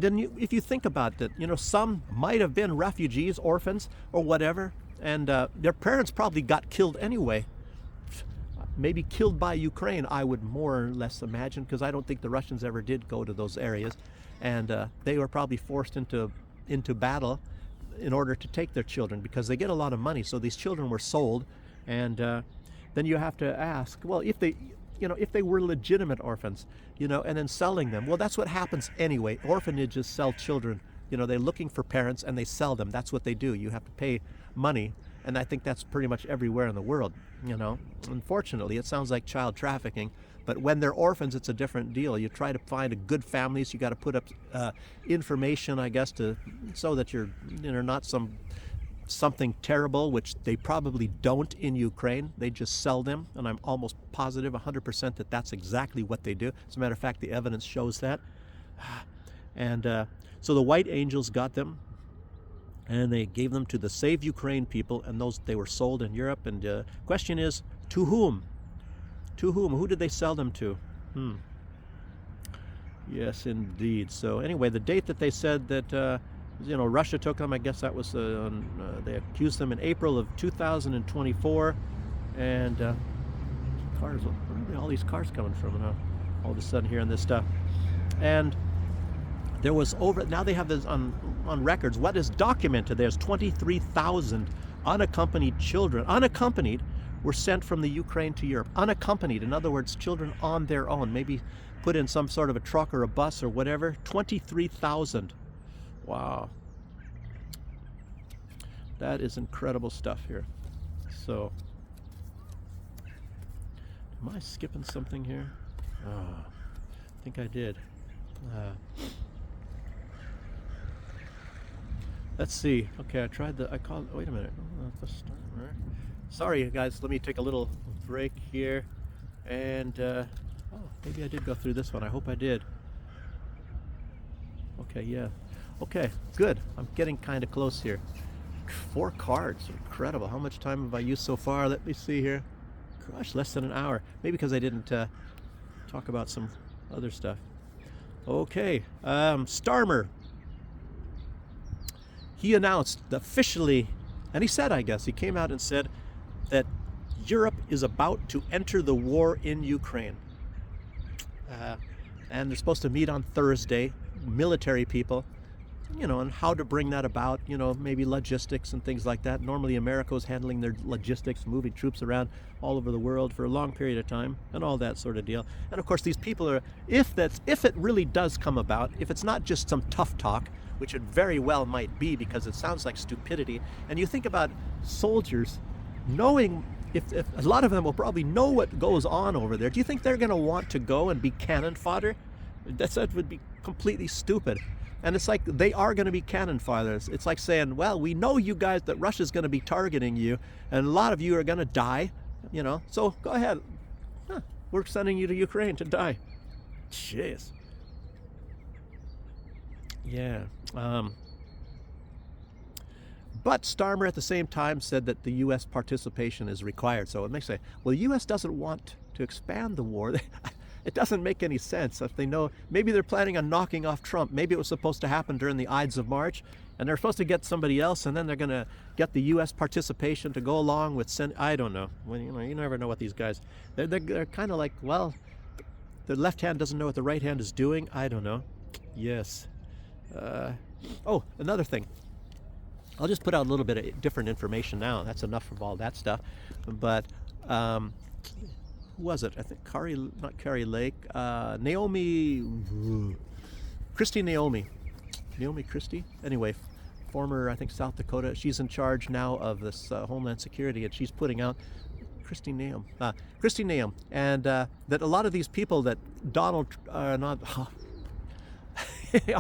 Speaker 1: then if you think about it, you know, some might have been refugees, orphans, or whatever, and their parents probably got killed anyway. Maybe killed by Ukraine, I would more or less imagine, because I don't think the Russians ever did go to those areas, and they were probably forced into battle in order to take their children, because they get a lot of money. So these children were sold, and then you have to ask, well, if they were legitimate orphans, you know, and then selling them, well, that's what happens anyway. Orphanages sell children. You know, they're looking for parents and they sell them. That's what they do. You have to pay money, and I think that's pretty much everywhere in the world. You know, unfortunately, it sounds like child trafficking, but when they're orphans, it's a different deal. You try to find a good families. You got to put up information, I guess, so that you're not some something terrible, which they probably don't in Ukraine. They just sell them, and I'm almost positive 100% that that's exactly what they do. As a matter of fact, the evidence shows that. And so the White Angels got them, and they gave them to the Save Ukraine people, and those they were sold in Europe. And question is, to whom? To whom? Who did they sell them to? Yes, indeed. So anyway, the date that they said that Russia took them, I guess that was they accused them in April of 2024. And cars, where are all these cars coming from now? All of a sudden hearing this stuff. And there was now they have this on records. What is documented? There's 23,000 unaccompanied children, unaccompanied, were sent from the Ukraine to Europe. Unaccompanied, in other words, children on their own, maybe put in some sort of a truck or a bus or whatever. 23,000. Wow. That is incredible stuff here. So, am I skipping something here? Oh, I think I did. Let's see. Okay, wait a minute. Sorry, guys. Let me take a little break here. And, maybe I did go through this one. I hope I did. Okay, yeah. Okay, good. I'm getting kind of close here. 4 cards. Incredible. How much time have I used so far? Let me see here. Gosh, less than an hour. Maybe because I didn't talk about some other stuff. Okay. Starmer. He announced officially, and he said, I guess, he came out and said that Europe is about to enter the war in Ukraine. And they're supposed to meet on Thursday, military people, and how to bring that about, maybe logistics and things like that. Normally America is handling their logistics, moving troops around all over the world for a long period of time and all that sort of deal. And of course these people are, if it really does come about, if it's not just some tough talk, which it very well might be because it sounds like stupidity, and you think about soldiers knowing, if a lot of them will probably know what goes on over there, do you think they're going to want to go and be cannon fodder? That would be completely stupid. And it's like they are going to be cannon fodder. It's like saying, well, we know you guys that Russia's going to be targeting you, and a lot of you are going to die, so go ahead. We're sending you to Ukraine to die. Jeez. Yeah. But Starmer at the same time said that the U.S. participation is required. So it may say, well, the U.S. doesn't want to expand the war. It doesn't make any sense. If they know, maybe they're planning on knocking off Trump. Maybe it was supposed to happen during the Ides of March, and they're supposed to get somebody else, and then they're going to get the U.S. participation to go along with. I don't know. Well, you never know what these guys. They're kind of like, well, the left hand doesn't know what the right hand is doing. I don't know. Yes. Another thing. I'll just put out a little bit of different information now. That's enough of all that stuff. But who was it? I think not Carrie Lake. Christy Naomi Christie. Anyway, former, I think, South Dakota. She's in charge now of this Homeland Security, and she's putting out Christy Naum, and that a lot of these people that Donald, all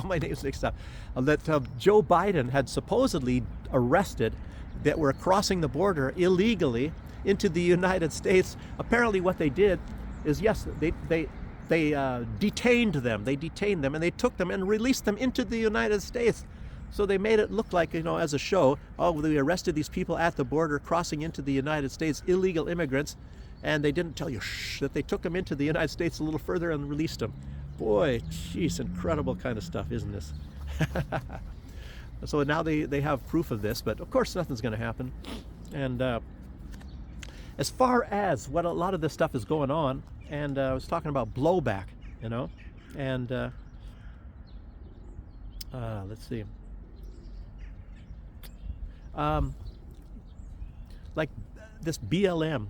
Speaker 1: my names mixed up, that Joe Biden had supposedly arrested that were crossing the border illegally into the United States. Apparently what they did is, yes, they detained them. They detained them and they took them and released them into the United States. So they made it look like, as a show, we arrested these people at the border crossing into the United States, illegal immigrants, and they didn't tell you that they took them into the United States a little further and released them. Boy, jeez, incredible kind of stuff, isn't this? So now they have proof of this, but of course nothing's going to happen. And as far as what a lot of this stuff is going on, and I was talking about blowback, and let's see. Like this BLM,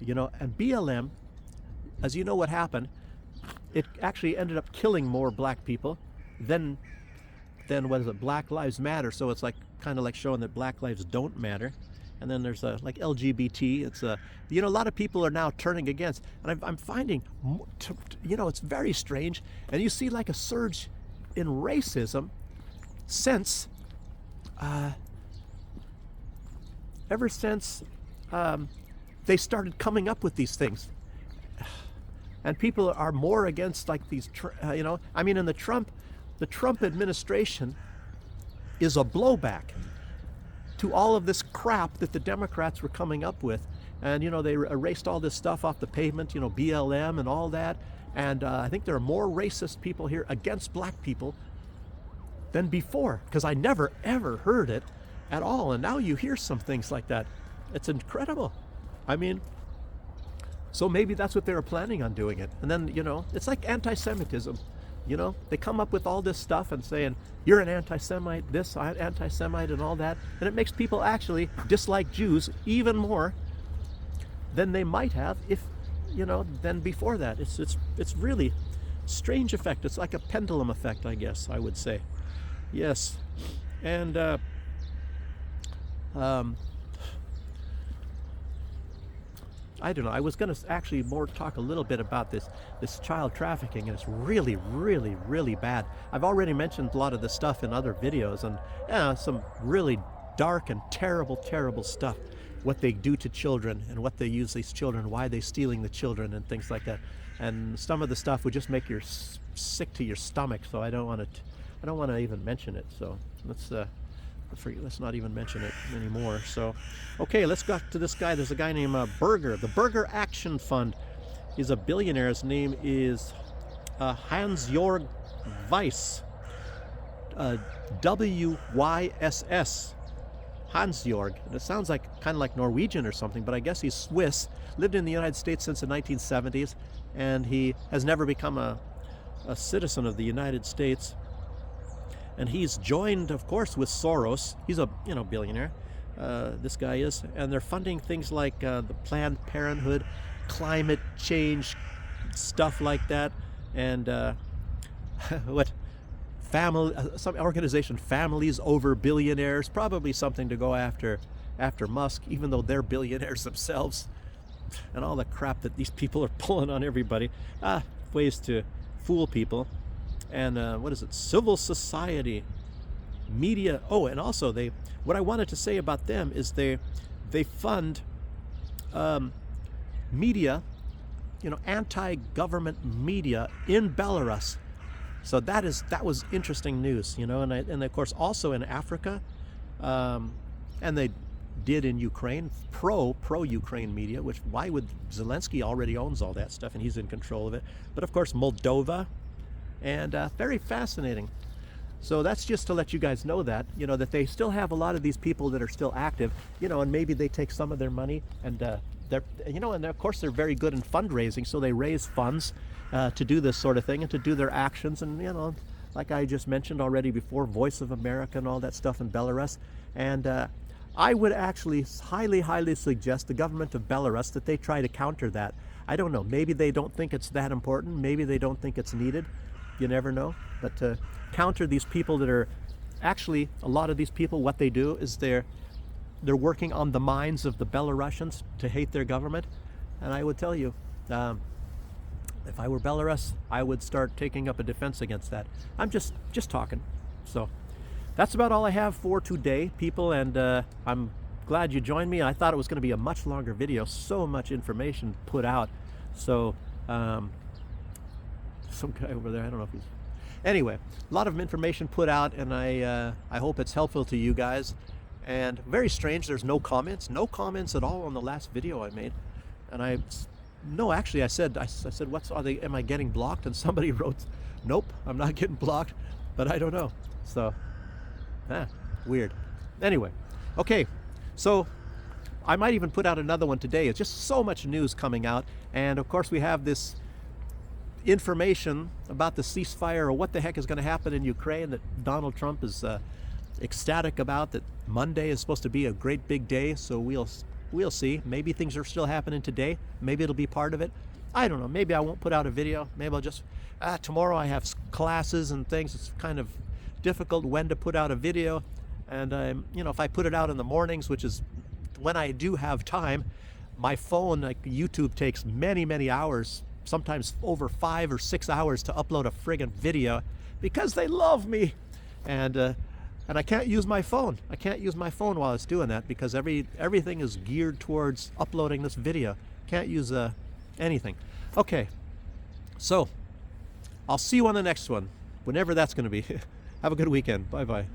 Speaker 1: and BLM, as you know what happened, it actually ended up killing more black people than what is it, Black Lives Matter. So it's like kind of like showing that black lives don't matter. And then there's like LGBT. It's a lot of people are now turning against, and I'm finding, it's very strange. And you see like a surge in racism since ever since they started coming up with these things. And people are more against like these, I mean, in the Trump administration is a blowback to all of this crap that the Democrats were coming up with. And, they erased all this stuff off the pavement, BLM and all that. And I think there are more racist people here against black people than before, because I never, ever heard it at all. And now you hear some things like that. It's incredible. I mean, so maybe that's what they were planning on doing it. And then, it's like anti-Semitism. They come up with all this stuff and saying, you're an anti-Semite, this anti-Semite and all that. And it makes people actually dislike Jews even more than they might have if, than before that. It's really strange effect. It's like a pendulum effect, I guess I would say. Yes. And I don't know. I was going to actually more talk a little bit about this child trafficking, and it's really, really, really bad. I've already mentioned a lot of this stuff in other videos, and some really dark and terrible, terrible stuff. What they do to children and what they use these children, why they're stealing the children and things like that. And some of the stuff would just make you sick to your stomach. So I don't want to even mention it. So let's not even mention it anymore. So, okay, let's go to this guy. There's a guy named Berger, the Berger Action Fund. He's a billionaire. His name is Hans-Jörg Wyss, W-Y-S-S. Hans-Jörg. It sounds kind of like Norwegian or something, but I guess he's Swiss. Lived in the United States since the 1970s, and he has never become a citizen of the United States. And he's joined, of course, with Soros. He's a billionaire. This guy is, and they're funding things like the Planned Parenthood, climate change, stuff like that, and some organization, Families Over Billionaires, probably something to go after Musk, even though they're billionaires themselves, and all the crap that these people are pulling on everybody. Ways to fool people. And what is it? Civil society, media. Oh, and also what I wanted to say about them is they fund media, anti-government media in Belarus. So that was interesting news, and of course also in Africa, and they did in Ukraine, pro-Ukraine media, which why would Zelensky already owns all that stuff and he's in control of it. But of course Moldova, and very fascinating. So that's just to let you guys know that, that they still have a lot of these people that are still active, and maybe they take some of their money and and of course they're very good in fundraising, so they raise funds to do this sort of thing and to do their actions, and like I just mentioned already before, Voice of America and all that stuff in Belarus. And I would actually highly suggest the government of Belarus that they try to counter that. I don't know, maybe they don't think it's that important, maybe they don't think it's needed, you never know. But to counter these people that are actually, a lot of these people, what they do is they're working on the minds of the Belarusians to hate their government. And I would tell you, if I were Belarus, I would start taking up a defense against that. I'm just talking. So that's about all I have for today, people, and I'm glad you joined me. I thought it was going to be a much longer video, so much information put out. So some guy over there, I don't know if he's... Anyway, a lot of information put out, and I hope it's helpful to you guys. And very strange, there's no comments at all on the last video I made. And I said, am I getting blocked? And somebody wrote, nope, I'm not getting blocked, but I don't know. So, weird. Anyway, okay, so I might even put out another one today. It's just so much news coming out. And of course we have this information about the ceasefire, or what the heck is going to happen in Ukraine, that Donald Trump is ecstatic about, that Monday is supposed to be a great big day. So we'll see. Maybe things are still happening today. Maybe it'll be part of it. I don't know. Maybe I won't put out a video. Maybe I'll just, tomorrow I have classes and things. It's kind of difficult when to put out a video. And if I put it out in the mornings, which is when I do have time, my phone, like YouTube, takes many hours, sometimes over 5 or 6 hours to upload a friggin' video, because they love me. And And I can't use my phone. I can't use my phone while it's doing that because everything is geared towards uploading this video. Can't use anything. Okay, so I'll see you on the next one, whenever that's going to be. Have a good weekend. Bye-bye.